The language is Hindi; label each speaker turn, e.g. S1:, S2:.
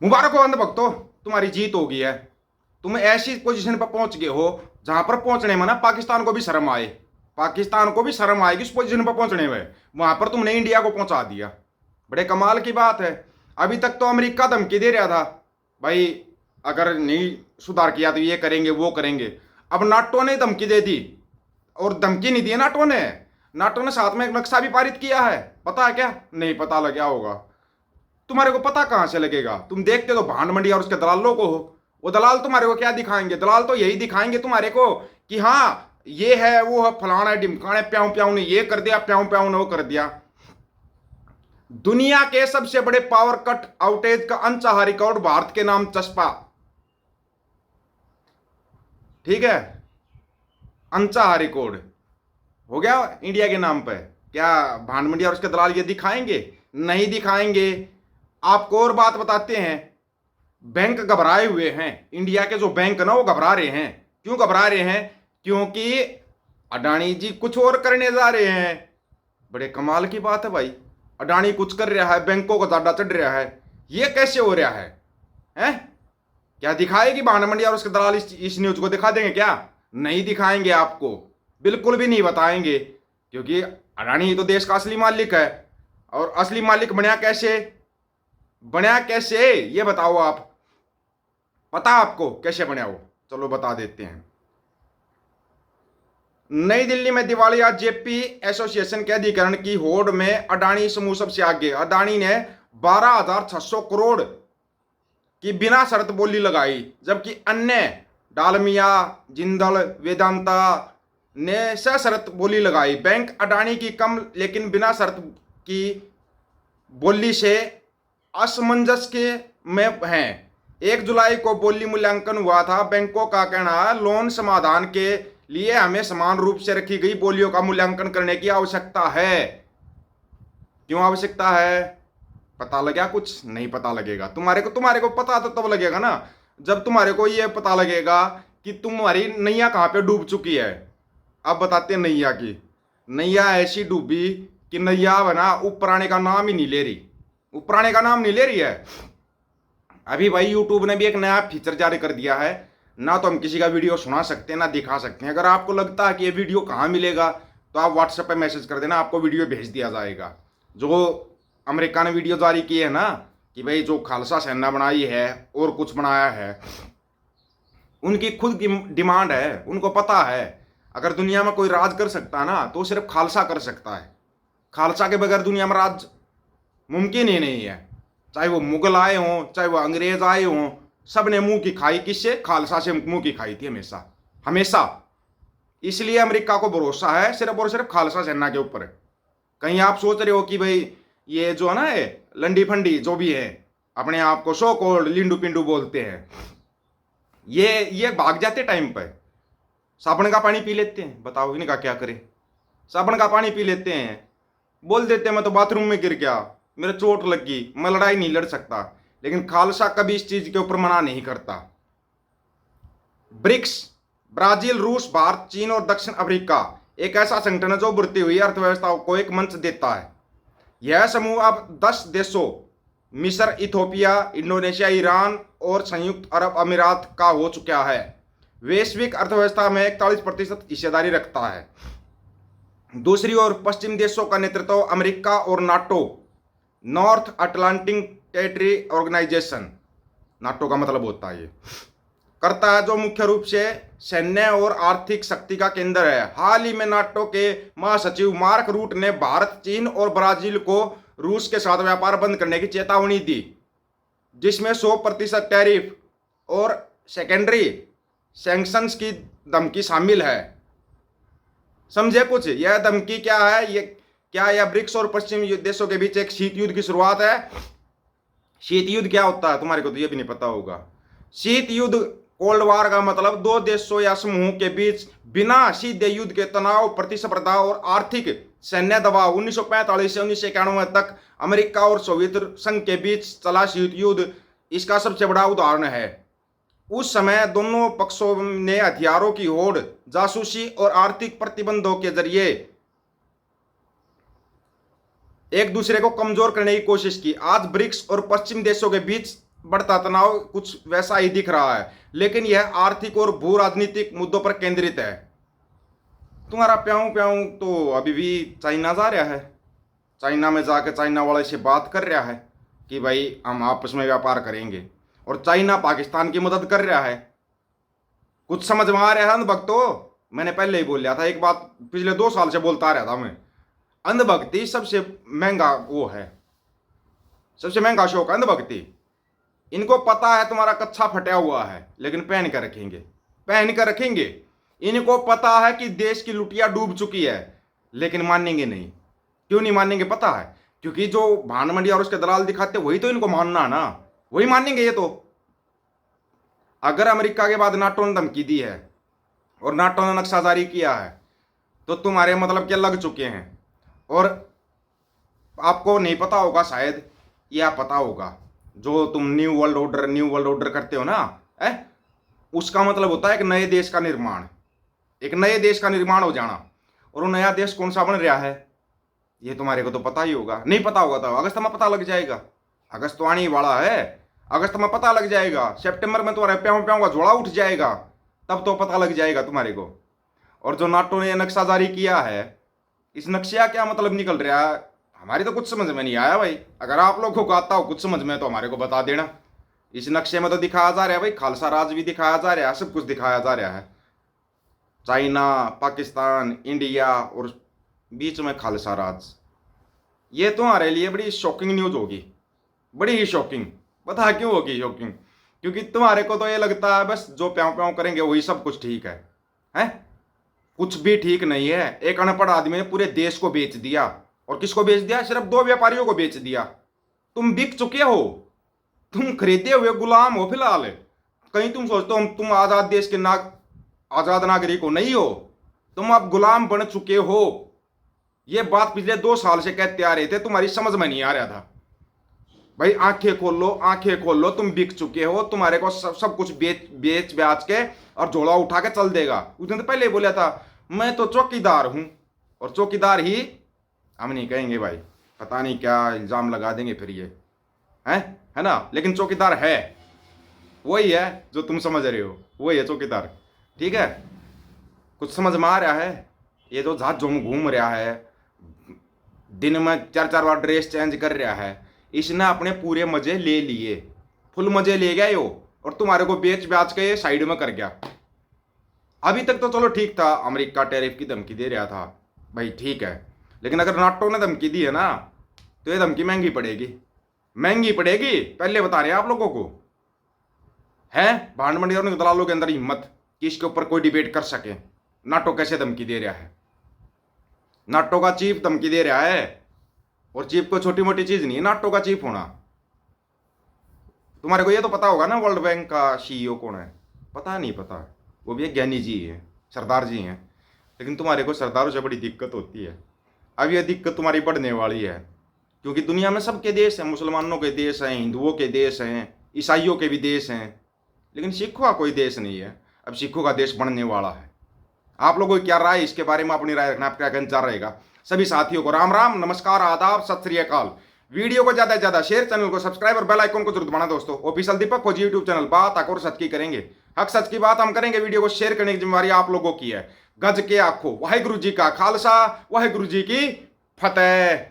S1: मुबारक हो अंधभक्तो, तुम्हारी जीत हो गई है। तुम ऐसी पोजीशन पर पहुंच गए हो जहां पर पहुंचने में ना पाकिस्तान को भी शर्म आए। पाकिस्तान को भी शर्म आएगी उस पोजीशन पर पहुंचने में। वहां पर तुमने इंडिया को पहुंचा दिया। बड़े कमाल की बात है। अभी तक तो अमेरिका धमकी दे रहा था, भाई अगर नहीं सुधार किया तो ये करेंगे वो करेंगे। अब नाटो ने धमकी दे दी। और धमकी नहीं दी नाटो ने। नाटो ने साथ में एक नक्शा भी पारित किया है। पता है क्या? नहीं पता लग गया होगा। तुम्हारे को पता कहां से लगेगा? तुम देखते तो भांड मंडी और उसके दलालों को हो। वो दलाल तुम्हारे को क्या दिखाएंगे? दलाल तो यही दिखाएंगे तुम्हारे को कि हाँ ये है वो है फलाना है ढिमकाना है, प्याऊ प्याऊ ने ये कर दिया, प्याऊ प्याऊ ने वो कर दिया। दुनिया के सबसे बड़े पावर कट आउटेज का अनचाहा रिकॉर्ड भारत के नाम चस्पा। ठीक है, अनचाहा रिकॉर्ड हो गया इंडिया के नाम पे। क्या भांड मंडी और उसके दलाल ये दिखाएंगे? नहीं दिखाएंगे। आपको और बात बताते हैं। बैंक घबराए हुए हैं। इंडिया के जो बैंक ना वो घबरा रहे हैं। क्यों घबरा रहे हैं? क्योंकि अडानी जी कुछ और करने जा रहे हैं। बड़े कमाल की बात है भाई। अडानी कुछ कर रहा है, बैंकों को ज्यादा चढ़ रहा है। ये कैसे हो रहा है? हैं? क्या दिखाएगी भांड मंडी और उसके दलाल इस न्यूज को दिखा देंगे क्या? नहीं दिखाएंगे आपको, बिल्कुल भी नहीं बताएंगे। क्योंकि अडानी तो देश का असली मालिक है। और असली मालिक बनया कैसे? बनया कैसे ये बताओ आप। पता आपको कैसे बनया वो? चलो बता देते हैं। नई दिल्ली में दिवालिया जेपी एसोसिएशन के अधिकरण की होड़ में अडानी समूह सबसे आगे। अडानी ने 12,600 करोड़ की बिना शर्त बोली लगाई, जबकि अन्य डालमिया, जिंदल, वेदांता ने सशर्त बोली लगाई। बैंक अडानी की कम लेकिन बिना शर्त की बोली से असमंजस के में हैं। 1 जुलाई को बोली मूल्यांकन हुआ था। बैंकों का कहना है लोन समाधान के लिए हमें समान रूप से रखी गई बोलियों का मूल्यांकन करने की आवश्यकता है। क्यों आवश्यकता है? पता लगा? कुछ नहीं पता लगेगा। तुम्हारे को पता तो तब लगेगा ना जब तुम्हारे को यह पता लगेगा कि तुम्हारी नैया कहां पे डूब चुकी है। अब बताते हैं नैया की। नैया ऐसी डूबी कि नैया बना ऊपर आने का नाम ही नहीं ले रही। ऊपर आने का नाम नहीं ले रही है। अभी भाई यूट्यूब ने भी एक नया फीचर जारी कर दिया है। ना तो हम किसी का वीडियो सुना सकते हैं ना दिखा सकते हैं। अगर आपको लगता है कि ये वीडियो कहाँ मिलेगा तो आप व्हाट्सएप पे मैसेज कर देना, आपको वीडियो भेज दिया जाएगा। जो अमेरिका ने वीडियो जारी की है ना कि भाई जो खालसा सेना बनाई है और कुछ बनाया है, उनकी खुद की डिमांड है। उनको पता है अगर दुनिया में कोई राज कर सकता है ना तो सिर्फ खालसा कर सकता है। खालसा के बगैर दुनिया में राज मुमकिन ही नहीं है। चाहे वो मुगल आए हों, चाहे वो अंग्रेज आए हों, सब ने मुंह की खाई किससे? खालसा से मुंह की खाई थी हमेशा हमेशा। इसलिए अमेरिका को भरोसा है सिर्फ और सिर्फ खालसा सेना के ऊपर। कहीं आप सोच रहे हो कि भाई ये जो है ना ये लंडी फंडी जो भी है अपने आप को सो कॉल्ड लिंडू पिंडू बोलते हैं, ये भाग जाते टाइम पर। साबुन का पानी पी लेते हैं, बताओ इनका क्या करें। साबुन का पानी पी लेते हैं, बोल देते हैं मैं तो बाथरूम में गिर गया, मेरे चोट लग गई, मैं लड़ाई नहीं लड़ सकता। लेकिन खालसा कभी इस चीज के ऊपर मना नहीं करता। ब्रिक्स ब्राजील, रूस, भारत, चीन और दक्षिण अफ्रीका एक ऐसा संगठन है जो बढ़ती हुई अर्थव्यवस्था को एक मंच देता है। यह समूह अब 10 देशों मिस्र, इथोपिया, इंडोनेशिया, ईरान और संयुक्त अरब अमीरात का हो चुका है। वैश्विक अर्थव्यवस्था में 41% हिस्सेदारी रखता है। दूसरी ओर पश्चिम देशों का नेतृत्व अमेरिका और NATO, North Atlantic territory organisation, NATO का मतलब होता है ये, करता है, जो मुख्य रूप से सैन्य और आर्थिक शक्ति का केंद्र है। हाल ही में नाटो के महासचिव मार्क रूट ने भारत, चीन और ब्राजील को रूस के साथ व्यापार बंद करने की चेतावनी दी, जिसमें 100% टैरिफ और सेकेंडरी सैंक्शंस की धमकी शामिल है। समझे कुछ? यह धमकी क्या है? ये क्या यह ब्रिक्स और पश्चिमी देशों के बीच एक शीत युद्ध की शुरुआत है? शीत युद्ध क्या होता है तुम्हारे को तो ये भी नहीं पता होगा। शीत युद्ध, कोल्ड वार का मतलब दो देशों या समूहों के बीच बिना सीधे युद्ध के तनाव, प्रतिस्पर्धा और आर्थिक सैन्य दबाव। 1945 से 1991 तक अमेरिका और सोवियत संघ के बीच चला शीत युद्ध इसका सबसे बड़ा उदाहरण है। उस समय दोनों पक्षों ने हथियारों की होड़, जासूसी और आर्थिक प्रतिबंधों के जरिए एक दूसरे को कमजोर करने की कोशिश की। आज ब्रिक्स और पश्चिम देशों के बीच बढ़ता तनाव कुछ वैसा ही दिख रहा है, लेकिन यह आर्थिक और भू राजनीतिक मुद्दों पर केंद्रित है। तुम्हारा प्याऊ प्याऊ तो अभी भी चाइना जा रहा है, चाइना में जाकर चाइना वाले से बात कर रहा है कि भाई हम आपस में व्यापार करेंगे, और चाइना पाकिस्तान की मदद कर रहा है। कुछ समझ में आ रहा है अंधभक्तों? मैंने पहले ही बोल लिया था, एक बात पिछले 2 साल से बोलता आ रहा था मैं, अंधभक्ति सबसे महंगा वो है, सबसे महंगा शौक है अंधभक्ति। इनको पता है तुम्हारा कच्चा फटा हुआ है, लेकिन पहन कर रखेंगे, पहन कर रखेंगे। इनको पता है कि देश की लुटिया डूब चुकी है, लेकिन मानेंगे नहीं। क्यों नहीं मानेंगे पता है? क्योंकि जो भान मंडिया और उसके दलाल दिखाते वही तो इनको मानना ना, वही मानेंगे ये तो। अगर अमेरिका के बाद नाटो ने धमकी दी है और नाटो ने नक्शा जारी किया है, तो तुम्हारे मतलब क्या लग चुके हैं। और आपको नहीं पता होगा शायद, या पता होगा, जो तुम न्यू वर्ल्ड ऑर्डर करते हो ना, उसका मतलब होता है एक नए देश का निर्माण, एक नए देश का निर्माण हो जाना। और वो नया देश कौन सा बन रहा है ये तुम्हारे को तो पता ही होगा। नहीं पता होगा तो अगस्त में पता लग जाएगा, अगस्त तो आने ही वाला है, अगस्त में पता लग जाएगा। सितंबर में तुम्हारे प्याऊ प्याऊ का झोला उठ जाएगा, तब तो पता लग जाएगा तुम्हारे को। और जो नाटो ने नक्शा जारी किया है, इस नक्शे का क्या मतलब निकल रहा है, हमारी तो कुछ समझ में नहीं आया भाई। अगर आप लोगों को आता हो कुछ समझ में तो हमारे को बता देना। इस नक्शे में तो दिखाया जा रहा है भाई, खालसा राज भी दिखाया जा रहा है, सब कुछ दिखाया जा रहा है। चाइना, पाकिस्तान, इंडिया और बीच में खालसा राज। ये तुम्हारे लिए बड़ी शॉकिंग न्यूज होगी, बड़ी ही शॉकिंग। पता क्यों होगी शॉकिंग? क्योंकि तुम्हारे को तो ये लगता है बस जो प्याऊ प्याऊ करेंगे वही सब कुछ ठीक है, हैं? कुछ भी ठीक नहीं है। एक अनपढ़ आदमी ने पूरे देश को बेच दिया, और किसको बेच दिया? सिर्फ 2 व्यापारियों को बेच दिया। तुम बिक चुके हो, तुम खरीदे हुए गुलाम हो फिलहाल। कहीं तुम सोचते हो तुम आजाद देश के आजाद नागरिक हो? नहीं हो, तुम अब गुलाम बन चुके हो। ये बात पिछले 2 साल से कहते आ रहे थे, तुम्हारी समझ में नहीं आ रहा था। भाई आंखें खोल लो, आंखें खोल लो, तुम बिक चुके हो। तुम्हारे को सब कुछ बेच ब्याच के और झोला उठा के चल देगा। उसने तो पहले ही बोला था मैं तो चौकीदार हूं, और चौकीदार ही हम नहीं कहेंगे भाई, पता नहीं क्या इल्जाम लगा देंगे फिर ये, है ना? लेकिन चौकीदार है, वही है जो तुम समझ रहे हो, वही है चौकीदार। ठीक है, कुछ समझ में आ रहा है? ये जो जहाज जो घूम रहा है, दिन में 4-4 बार ड्रेस चेंज कर रहा है, इसने अपने पूरे मजे ले लिए, फुल मजे ले गया यो, और तुम्हारे को बेच ब्याच के ये साइड में कर गया। अभी तक तो चलो ठीक था, अमेरिका टैरिफ की धमकी दे रहा था भाई, ठीक है। लेकिन अगर नाटो ने धमकी दी है ना, तो ये धमकी महंगी पड़ेगी, महंगी पड़ेगी। पहले बता रहे हैं आप लोगों को, है भांड मंडी और दलालों के अंदर हिम्मत कि इसके ऊपर कोई डिबेट कर सके। नाटो कैसे धमकी दे रहा है? नाटो का चीफ धमकी दे रहा है, और चीफ को छोटी मोटी चीज नहीं है नाटो का चीफ होना। तुम्हारे को ये तो पता होगा ना वर्ल्ड बैंक का सीईओ कौन है? पता नहीं पता, वो भी एक ज्ञानी जी है, सरदार जी हैं। लेकिन तुम्हारे को सरदारों से बड़ी दिक्कत होती है। अब यह दिक्कत तुम्हारी बढ़ने वाली है, क्योंकि दुनिया में सबके देश हैं, मुसलमानों के देश हैं, हिंदुओं के देश हैं, ईसाइयों के भी देश हैं, लेकिन सिखों का कोई देश नहीं है। अब सिखों का देश बनने वाला है। आप लोगों की क्या राय, इसके बारे में अपनी राय रखना, आपका क्या विचार रहेगा? सभी साथियों को राम राम, नमस्कार, आदाब, सत श्री अकाल। वीडियो को ज्यादा से ज्यादा शेयर, चैनल को सब्सक्राइब और बेल आइकन को जरूर दबाना दोस्तों। ऑफिशियल दीपक खोजी यूट्यूब चैनल, बात हक और सच की करेंगे, हक सच की बात हम करेंगे। वीडियो को शेयर करने की जिम्मेवारी आप लोगों की है। गज के आखो, वाहिगुरु जी का खालसा, वाहिगुरु जी की फतेह।